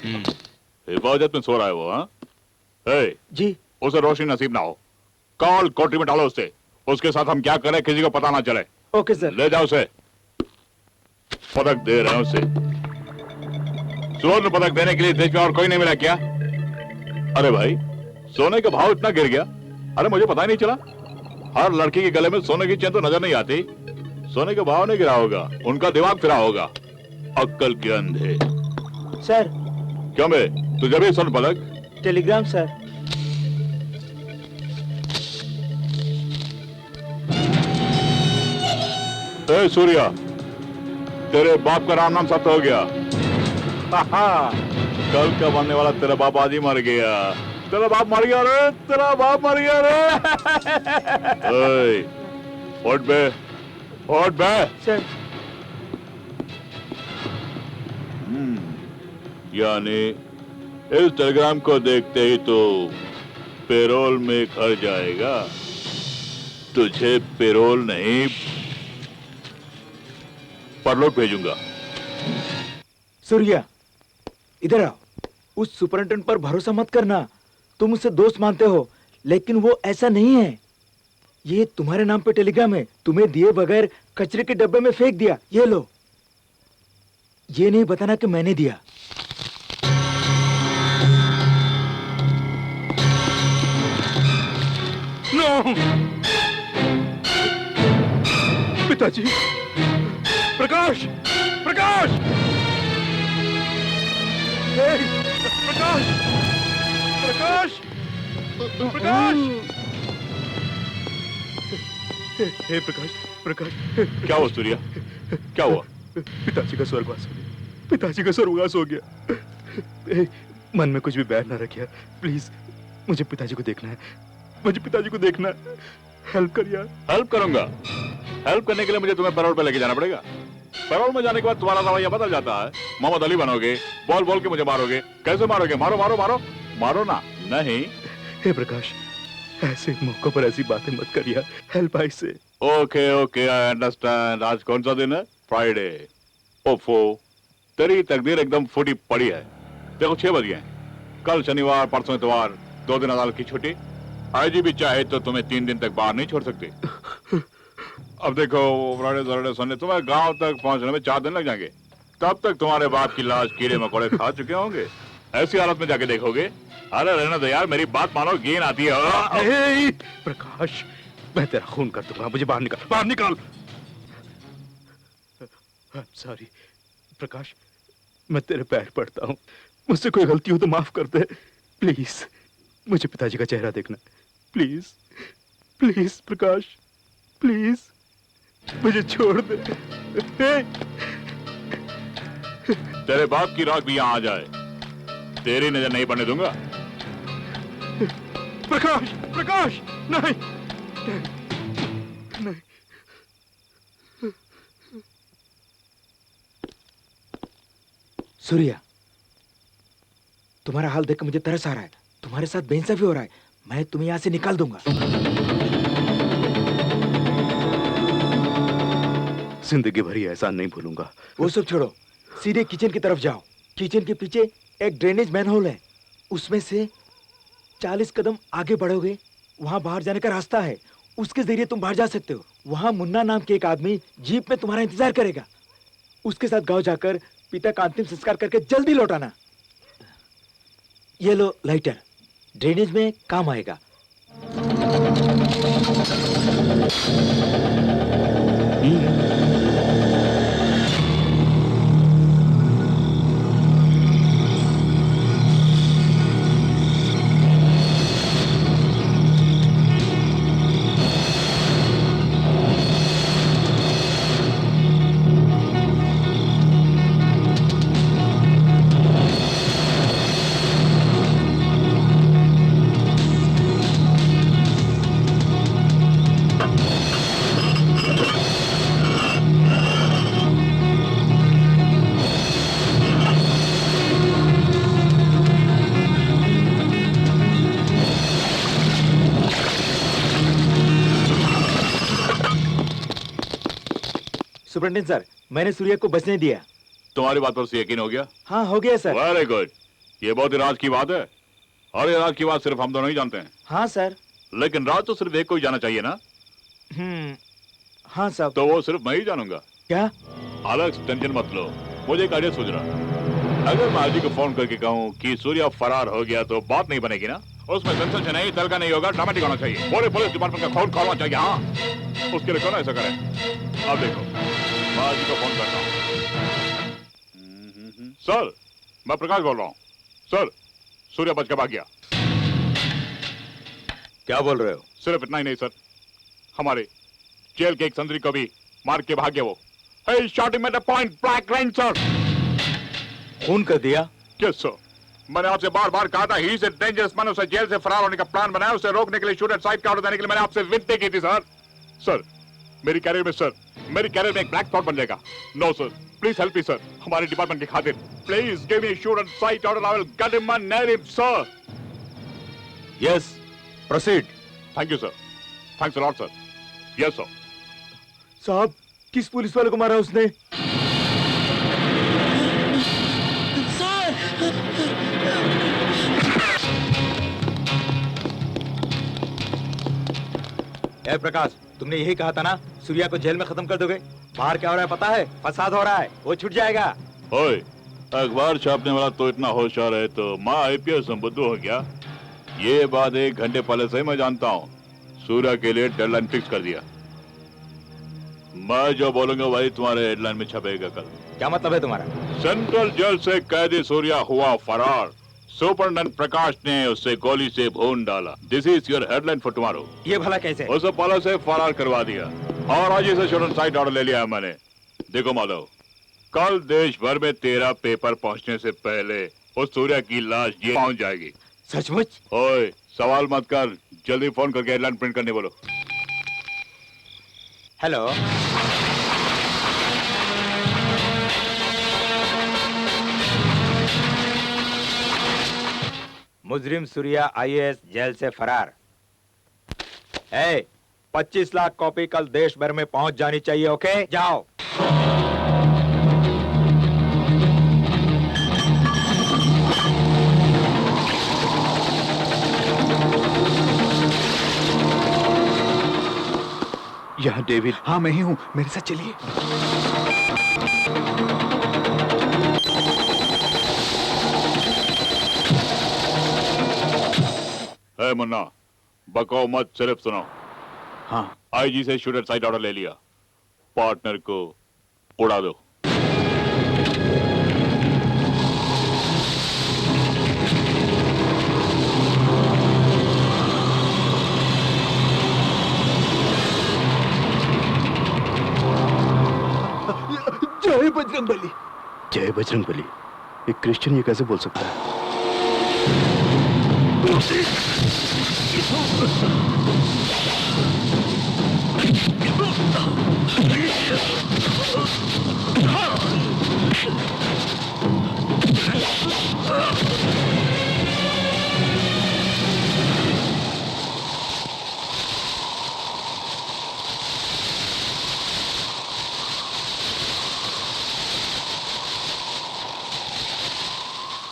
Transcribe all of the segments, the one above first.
हिफाजत में सो रहा है वो। हाँ जी उसे रोशनी नसीब ना हो। कॉल कोठरी में डालो उससे। उसके साथ हम क्या करें किसी को पता ना चले। Okay sir. ले जाओ उसे। पदक दे रहे हैं उसे। स्वर्ण पदक देने के लिए देश में और कोई नहीं मिला क्या? अरे भाई सोने का भाव इतना गिर गया। अरे मुझे पता ही नहीं चला। हर लड़की के गले में सोने की चेन तो नजर नहीं आती। सोने का भाव नहीं गिरा होगा, उनका दिमाग फिरा होगा। अक्कल के अंधे। सर क्यों बे, तुझे भी स्वर्ण पदक? Telegram sir. ए सूर्या, तेरे बाप का राम नाम सत्य हो गया। कल का बनने वाला तेरा बाप आज ही मर गया। तेरा बाप मर गया रे, तेरा बाप मर गया रे। उठ बे, उठ बे। सर यानी इस टेलीग्राम को देखते ही तो पेरोल में घर जाएगा। तुझे पेरोल नहीं परलोक भेजूंगा। सूर्या इधर आओ। उस सुपरिटेंडेंट पर भरोसा मत करना। तुम उसे दोस्त मानते हो लेकिन वो ऐसा नहीं है। ये तुम्हारे नाम पे टेलीग्राम है, तुम्हें दिए बगैर कचरे के डब्बे में फेंक दिया। ये लो। ये नहीं बताना कि मैंने दिया। नो! पिताजी! प्रकाश! प्रकाश! प्रकाश! प्रकाश! प्रकाश! हे प्रकाश! प्रकाश! क्या हुआ सूर्या? क्या हुआ? पिताजी का स्वर्गवास हो गया। पिताजी का स्वर्गवास हो गया। मन में कुछ भी बैर ना रखिए प्लीज। मुझे पिताजी को देखना है। मुझे पिताजी को देखना है। हेल्प कर यार। हेल्प करूंगा। हेल्प करने के लिए मुझे तुम्हें पैरोल पे लेके जाना पड़ेगा। पैरोल में जाने के बाद तुम्हारा रवैया बदल जाता है। मोहम्मद अली बनोगे, बोल बोल के मुझे मारोगे। कैसे मारोगे? मारो मारो मारो मारो ना। नहीं। हे प्रकाश, ऐसे मौकों पर ऐसी बातें मत कर यार। हेल्प आई से। Okay okay I understand. आज कौन सा दिन है? फ्राइडे। ओफो, तेरी तकदीर एकदम फूटी पड़ी है। देखो 6 बज गए। कल शनिवार, परसों इतवार, 2 दिन अदालत की छुट्टी। आईजी भी चाहे तो तुम्हें 3 दिन तक बाहर नहीं छोड़ सकते। अब देखो फ्राइडे सैटरडे संडे, तुम्हें गांव तक पहुंचने में 4 दिन लग जाएंगे। तब तक तुम्हारे बाप की लाश कीड़े मकोड़े खा चुके होंगे। ऐसी हालत में जाके देखोगे। अरे रहना दो यार, मेरी बात मानो, गेंद आती है। प्रकाश, मैं तेरा खून कर दूंगा। मुझे बाहर निकाल, बाहर निकाल। सॉरी प्रकाश, मैं तेरे पैर पड़ता हूँ। मुझसे कोई गलती हो तो माफ कर दे प्लीज। मुझे पिताजी का चेहरा देखना प्लीज। प्लीज प्रकाश, प्लीज मुझे छोड़ दे। तेरे बाप की राख भी यहाँ आ जाए, तेरी नजर नहीं पड़ने दूंगा। प्रकाश, प्रकाश, नहीं, नहीं। सूर्या, तुम्हारा हाल देखकर मुझे तरस आ रहा है। तुम्हारे साथ बेइंसाफी हो रहा है। मैं तुम्हें यहाँ से निकाल दूंगा। जिंदगी भर ये एहसान नहीं भूलूंगा। वो सब छोड़ो, सीधे किचन की तरफ जाओ। किचन के पीछे एक ड्रेनेज मैनहोल है। उसमें से 40 कदम आगे बढ़ोगे, वहां बाहर जाने का रास्ता है। उसके जरिए तुम बाहर जा सकते हो। वहां मुन्ना नाम के एक आदमी जीप में तुम्हारा इंतजार करेगा। उसके साथ गांव जाकर पिता का अंतिम संस्कार करके जल्दी लौटाना। ये लो लाइटर, ड्रेनेज में काम आएगा। सुपरिटेंडेंट सर, मैंने सूर्या को बचने दिया। तुम्हारी बात पर उसे यकीन हो गया? हाँ हो गया सर। Very good. ये बहुत ही राज की बात है, और ये राज की बात सिर्फ हम दोनों ही जानते हैं। हाँ सर। लेकिन राज तो सिर्फ एक को ही जाना चाहिए ना। हाँ साहब। तो वो सिर्फ मैं ही जानूंगा। क्या? एलेक्स, टेंशन मत लो, मुझे एक आइडिया सूझ रहा। अगर मैं आजी को फोन करके कहूँ कि सूर्या फरार हो गया तो बात नहीं बनेगी ना, उसमें सेंसेशन नहीं, तलका नहीं होगा, ड्रामेटिक होना चाहिए। पूरे पुलिस डिपार्टमेंट का खून खोलना चाहिए। हाँ, उसके लिए कौन ऐसा करे? अब देखो, मैं आजी को फोन करता हूँ। सर, मैं प्रकाश बोल रहा हूँ। सर, सूर्या बच के भाग गया। क्या बोल रहे हो? सिर्फ इतना ही नहीं सर, हमारे जेल के एक संतरी को भी मार के भाग गया वो। He shot him at a point blank range, sir. खून कर दिया? Yes, sir. मैंने आपसे बार बार कहा था, he is a dangerous man, उसे जेल से फरार होने का प्लान बनाया, उसे रोकने के लिए शूटर साइड का ऑर्डर देने के लिए मैंने आपसे विनती की थी सर। सर, मेरी कैरियर में एक ब्लैक स्पॉट बन जाएगा। No sir, please help me sir, हमारे डिपार्टमेंट की खातिर। Please give me shoot at sight order, I will get him and nail him sir. Yes, proceed. Thank you sir, thanks a lot sir. Yes sir. साहब, किस police वाले को मारा उसने? ए प्रकाश, तुमने यही कहा था ना, सूर्या को जेल में खत्म कर दोगे। बाहर क्या हो रहा है पता है? फसाद हो रहा है, वो छूट जाएगा। ओए, अखबार छापने वाला तो इतना होशियार है तो माँ आईपीएस में बुद्धू हो गया। ये बात 1 घंटे पहले से मैं जानता हूँ। सूर्या के लिए डेडलाइन फिक्स कर दिया। मैं जो बोलूंगा वही तुम्हारे हेडलाइन में छपेगा कल। क्या मतलब है तुम्हारा? सेंट्रल जेल से कैदी सूर्या हुआ फरार, सुपरडेंट प्रकाश ने उससे गोली से भून डाला। This is your headline for tomorrow. ये भला कैसे? उसे पहले से फरार करवा दिया और आज इसे शूटर साइड ऑर्डर ले लिया है मैंने। देखो माधव, कल देश भर में तेरा पेपर पहुंचने से पहले उस सूर्या की लाश ये पहुंच जाएगी। सचमुच? ओए, सवाल मत कर, जल्दी फोन करके हेडलाइन प्रिंट करने बोलो। हेलो, मुजरिम सूर्या आईएएस जेल से फरार। 25 लाख कॉपी कल देश भर में पहुंच जानी चाहिए। ओके, जाओ। यहाँ डेविड। हाँ, मैं ही हूँ, मेरे साथ चलिए। है मुन्ना, बको मत, सिर्फ सुनो। हाँ। आईजी से शूटर साइड ऑर्डर ले लिया, पार्टनर को उड़ा दो। जय बजरंगबली। जय बजरंगबली। एक क्रिश्चियन ये कैसे बोल सकता है?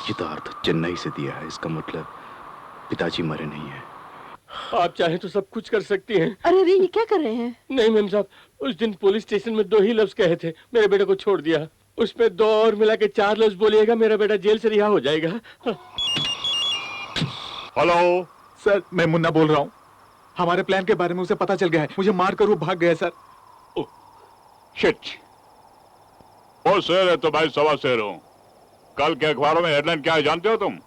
चितार्थ चेन्नई से दिया है, इसका मतलब पिताजी मरे नहीं है। आप चाहे तो सब कुछ कर सकती हैं। अरे रे, ये क्या कर रहे हैं? नहीं मैम साहब, उस दिन पुलिस स्टेशन में 2 ही लफ्ज कहे थे, मेरे बेटे को छोड़ दिया। उसमें 2 और मिला के 4 लफ्ज बोलिएगा, मेरा बेटा जेल से रिहा हो जाएगा। हेलो सर, मैं मुन्ना बोल रहा हूँ। हमारे प्लान के बारे में उसे पता चल गया है, मुझे मार कर वो भाग गया सर। शिट, वो शेर है तो भाई सवा शेर हूं। कल के अखबारों में हेडलाइन क्या है जानते हो तुम?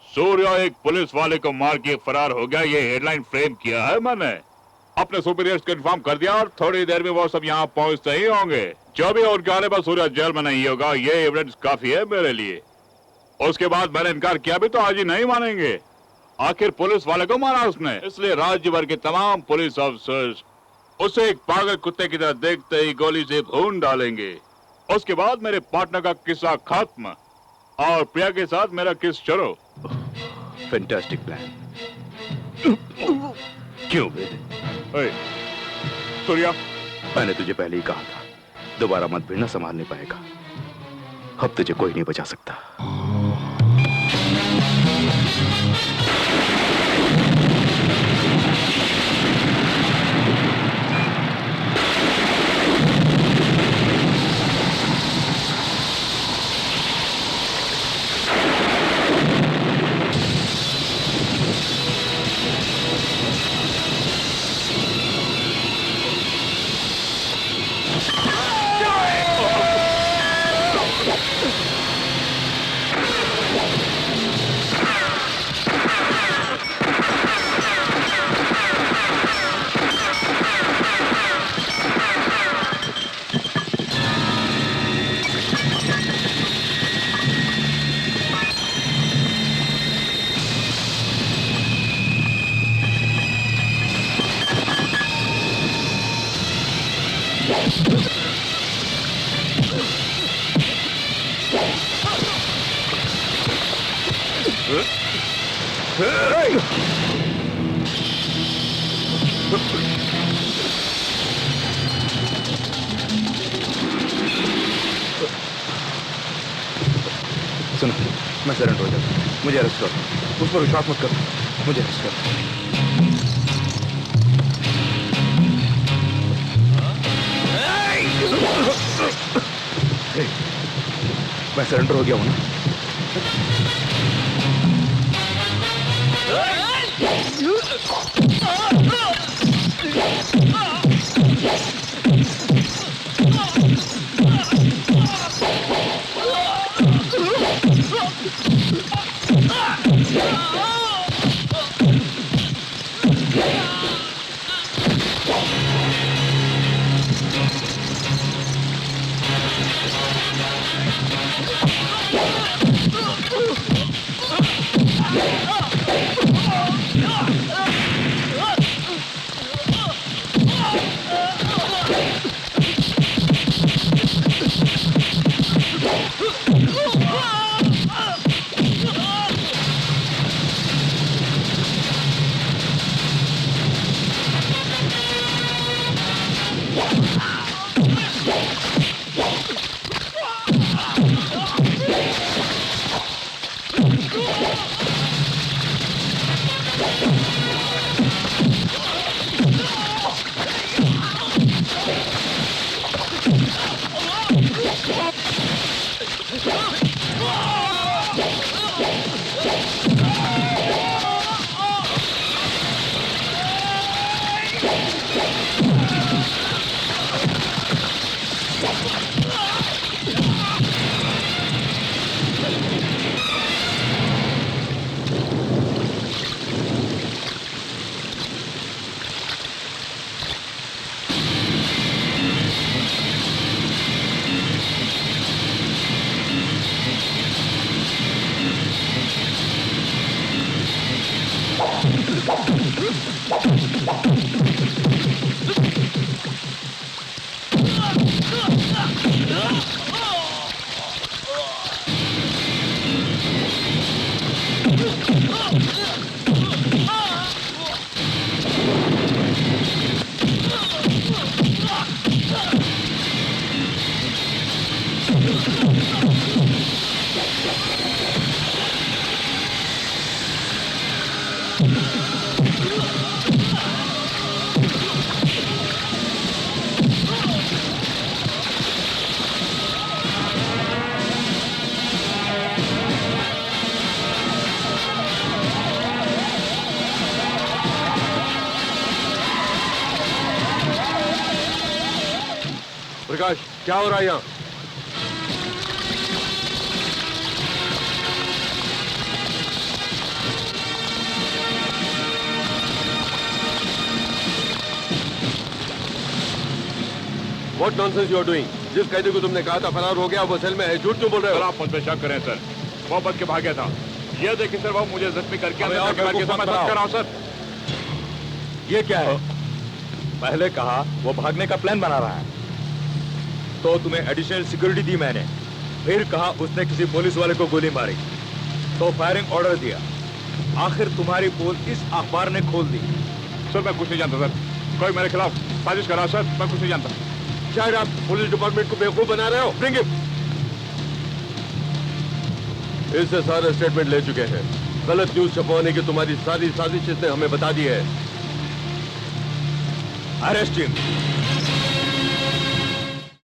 सूर्या एक पुलिस वाले को मार के फरार हो गया, ये हेडलाइन फ्रेम किया है मैंने। अपने सुपीरियर्स को इन्फॉर्म कर दिया और थोड़ी देर में वो सब यहाँ पहुंचते ही होंगे। जो भी उनके आने पर सूर्या जेल में नहीं होगा, ये एविडेंस काफी है मेरे लिए। उसके बाद मैंने इनकार किया भी तो आज ही नहीं मानेंगे। आखिर पुलिस वाले को मारा उसने, इसलिए राज्य भर के तमाम पुलिस ऑफिसर्स उसे एक पागल कुत्ते की तरह देखते ही गोली से भून डालेंगे। उसके बाद मेरे पार्टनर का किस्सा खत्म और प्रिया के साथ मेरा किस शुरू। Fantastic plan. क्यों बे? ओए, सूर्या, मैंने तुझे पहले ही कहा था, दोबारा मत भिड़ना, संभाल नहीं पाएगा। अब तुझे कोई नहीं बचा सकता। सुनो, मैं सरेंडर हो जाता हूँ। मुझे अरेस्ट करो। उस पर विश्वास मत करो। मुझे अरेस्ट करो। मैं सरेंडर हो गया हूँ ना? प्रकाश, क्या हो रहा है यहाँ? What nonsense you are doing? जिस कैदी को तुमने कहा था फरार हो गया वो सेल में है, झूठ क्यों बोल रहे सर हो? आप मुझ पे शक करें सर, वो बच के भाग गया था। ये देखिए सर, वो मुझे जख्मी करके अबे अंदर और जाके मार के बेवकूफ मैं मत सच कर रहा हूं सर। ये क्या है? पहले कहा वो भागने का प्लान बना रहा है, तो तुम्हें एडिशनल सिक्योरिटी दी मैंने। फिर कहा उसने किसी पुलिस वाले को गोली मारी, तो फायरिंग ऑर्डर दिया। आखिर तुम्हारी पोल इस अखबार ने खोल दी। सर मैं कुछ नहीं जानता सर, कोई मेरे खिलाफ साजिश कर रहा है सर, मैं कुछ नहीं जानता। शायद आप पुलिस डिपार्टमेंट को बेवकूफ बना रहे हो। Bring him. इससे सारे स्टेटमेंट ले चुके हैं। गलत न्यूज छपवाने की तुम्हारी सारी साजिश इसने हमें बता दी है। Arrest him.